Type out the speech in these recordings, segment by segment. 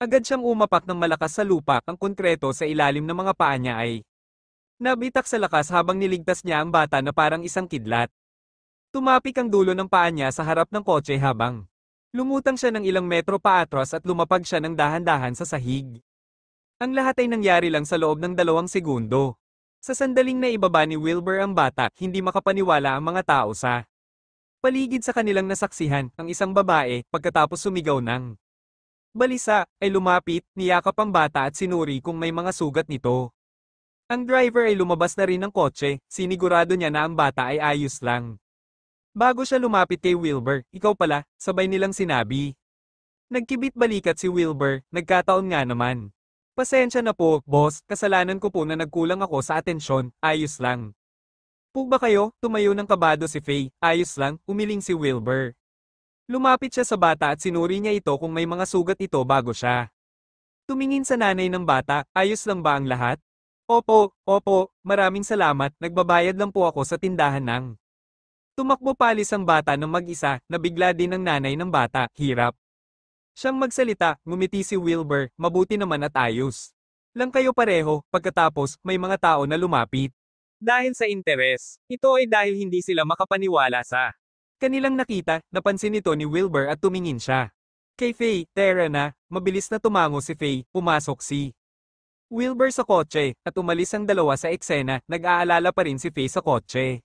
Agad siyang umapak ng malakas sa lupa, ang konkreto sa ilalim ng mga paa niya ay nabitak sa lakas habang niligtas niya ang bata na parang isang kidlat. Tumapik ang dulo ng paa niya sa harap ng kotse habang lumutang siya ng ilang metro paatras at lumapag siya ng dahan-dahan sa sahig. Ang lahat ay nangyari lang sa loob ng 2 segundo. Sa sandaling na ibaba ni Wilbur ang bata, hindi makapaniwala ang mga tao sa paligid sa kanilang nasaksihan, ang isang babae, pagkatapos sumigaw ng balisa, ay lumapit, niyakap ang bata at sinuri kung may mga sugat nito. Ang driver ay lumabas na rin ng kotse, sinigurado niya na ang bata ay ayos lang. Bago siya lumapit kay Wilbur, ikaw pala, sabay nilang sinabi. Nagkibit balikat si Wilbur, nagkataon nga naman. Pasensya na po, boss, kasalanan ko po na nagkulang ako sa atensyon, ayos lang. Po ba kayo? Tumayo ng kabado si Faye, ayos lang, umiling si Wilbur. Lumapit siya sa bata at sinuri niya ito kung may mga sugat ito bago siya. Tumingin sa nanay ng bata, ayos lang ba ang lahat? Opo, maraming salamat, nagbabayad lang po ako sa tindahan ng. Tumakbo palis ang bata ng mag-isa, nabigla din ang nanay ng bata, hirap. Siyang magsalita, ngumiti si Wilbur, mabuti naman at ayos. Lang kayo pareho, pagkatapos, may mga tao na lumapit. Dahil sa interes, ito ay dahil hindi sila makapaniwala sa kanilang nakita, napansin ito ni Wilbur at tumingin siya. Kay Faye, tara na, mabilis na tumango si Faye, pumasok si Wilbur sa kotse, at umalis ang dalawa sa eksena, nag-aalala pa rin si Faye sa kotse.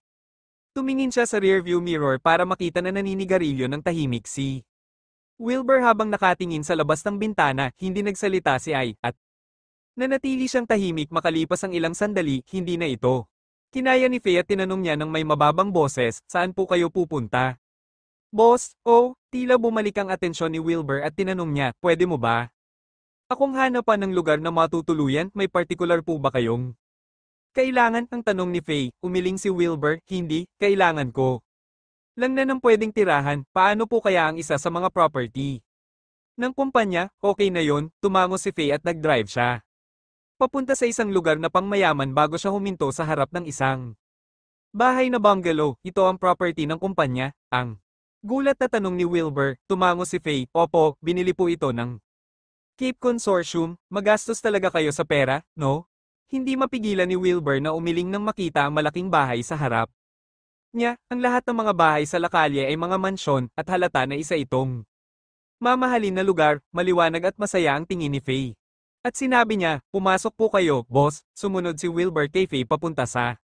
Tumingin siya sa rearview mirror para makita na naninigarilyo ng tahimik si Wilbur habang nakatingin sa labas ng bintana, hindi nagsalita si Ai, at nanatili siyang tahimik makalipas ang ilang sandali, hindi na ito. Kinaya ni Faye at tinanong niya ng may mababang boses, saan po kayo pupunta? Boss, tila bumalik ang atensyon ni Wilbur at tinanong niya, pwede mo ba? Akong hanapan ng lugar na matutuluyan, may particular po ba kayong? Kailangan ang tanong ni Faye, umiling si Wilbur, hindi, kailangan ko. Lang na nang pwedeng tirahan, paano po kaya ang isa sa mga property? Ng kumpanya, okay na yon, tumango si Faye at nag-drive siya. Papunta sa isang lugar na pangmayaman bago siya huminto sa harap ng isang bahay na bungalow, ito ang property ng kumpanya, ang gulat na tanong ni Wilbur, tumango si Faye, opo, binili po ito ng Cape Consortium, magastos talaga kayo sa pera, no? Hindi mapigilan ni Wilbur na umiling nang makita ang malaking bahay sa harap niya, ang lahat ng mga bahay sa Lacalle ay mga mansyon, at halata na isa itong mamahalin na lugar, maliwanag at masaya ang tingin ni Faye. At sinabi niya, pumasok po kayo, boss, sumunod si Wilbur kay Faye papunta sa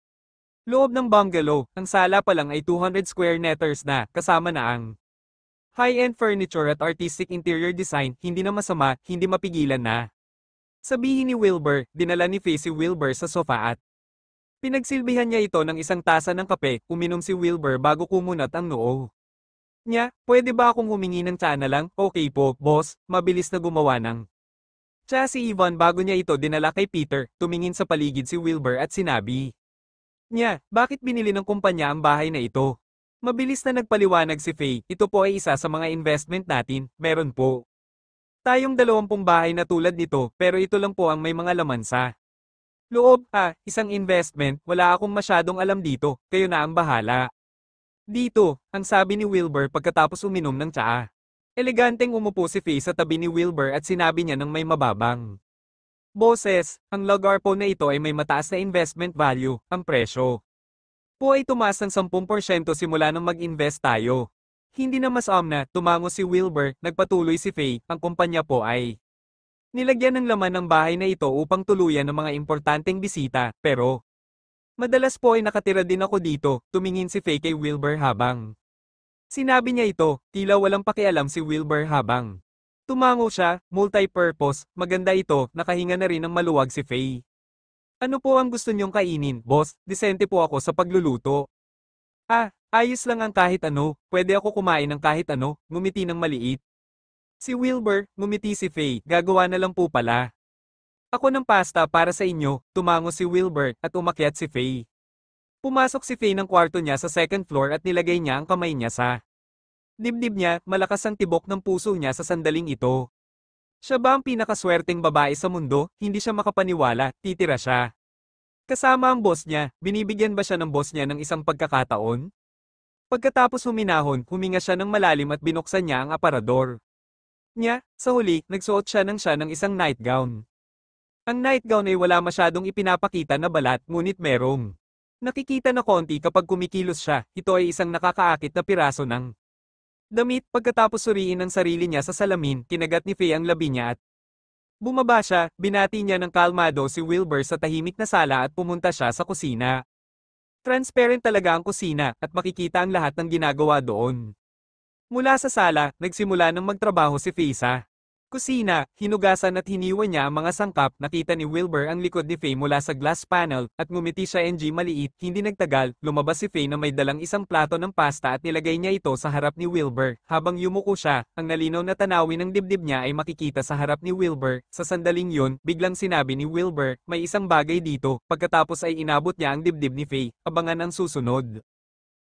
loob ng bungalow, ang sala pa lang ay 200 square meters na, kasama na ang high-end furniture at artistic interior design, hindi na masama, hindi mapigilan na. Sabihin ni Wilbur, dinala ni Faye si Wilbur sa sofa at pinagsilbihan niya ito ng isang tasa ng kape, uminom si Wilbur bago kumunat ang noo niya, pwede ba akong humingi ng tsa na lang? Okay po, boss, mabilis na gumawa ng tsa si Ivan bago niya ito dinala kay Peter, tumingin sa paligid si Wilbur at sinabi niya, bakit binili ng kumpanya ang bahay na ito? Mabilis na nagpaliwanag si Faye, ito po ay isa sa mga investment natin, meron po tayong 20 bahay na tulad nito, pero ito lang po ang may mga laman sa loob, isang investment, wala akong masyadong alam dito, kayo na ang bahala. Dito, ang sabi ni Wilbur pagkatapos uminom ng tsaa. Eleganteng umupo si Faye sa tabi ni Wilbur at sinabi niya ng may mababang boses, ang lugar po na ito ay may mataas na investment value, ang presyo po ay tumaas ng 10% simula nang mag-invest tayo. Hindi na mas na, tumango si Wilbur, nagpatuloy si Faye, ang kumpanya po ay nilagyan ng laman ng bahay na ito upang tuluyan ng mga importanteng bisita, pero madalas po ay nakatira din ako dito, tumingin si Faye kay Wilbur habang sinabi niya ito, tila walang pakialam si Wilbur habang tumango siya, multi-purpose, maganda ito, nakahinga na rin ng maluwag si Faye. Ano po ang gusto niyong kainin, boss? Disente po ako sa pagluluto. Ayos lang ang kahit ano, pwede ako kumain ng kahit ano, ngumiti ng maliit. Si Wilbur, ngumiti si Faye, gagawa na lang po pala. Ako ng pasta para sa inyo, tumango si Wilbur, at umakyat si Faye. Pumasok si Faye ng kwarto niya sa second floor at nilagay niya ang kamay niya sa dibdib niya, malakas ang tibok ng puso niya sa sandaling ito. Siya ba ang pinakaswerteng babae sa mundo? Hindi siya makapaniwala, titira siya. Kasama ang boss niya, binibigyan ba siya ng boss niya ng isang pagkakataon? Pagkatapos huminahon, huminga siya ng malalim at binuksan niya ang aparador. Sa huli, nagsuot siya ng isang nightgown. Ang nightgown ay wala masyadong ipinapakita na balat, ngunit merong nakikita na konti kapag kumikilos siya. Ito ay isang nakakaakit na piraso ng damit. Pagkatapos suriin ang sarili niya sa salamin, kinagat ni Faye ang labi niya at bumaba siya. Binati niya ng kalmado si Wilbur sa tahimik na sala at pumunta siya sa kusina. Transparent talaga ang kusina, at makikita ang lahat ng ginagawa doon. Mula sa sala, nagsimula ng magtrabaho si Faye sa kusina. Hinugasan at hiniwa niya ang mga sangkap. Nakita ni Wilbur ang likod ni Faye mula sa glass panel, at ngumiti siya. Maliit. Hindi nagtagal, lumabas si Faye na may dalang isang plato ng pasta at nilagay niya ito sa harap ni Wilbur. Habang yumuko siya, ang nalinaw na tanawin ng dibdib niya ay makikita sa harap ni Wilbur. Sa sandaling yun, biglang sinabi ni Wilbur, may isang bagay dito. Pagkatapos ay inabot niya ang dibdib ni Faye. Abangan ang susunod.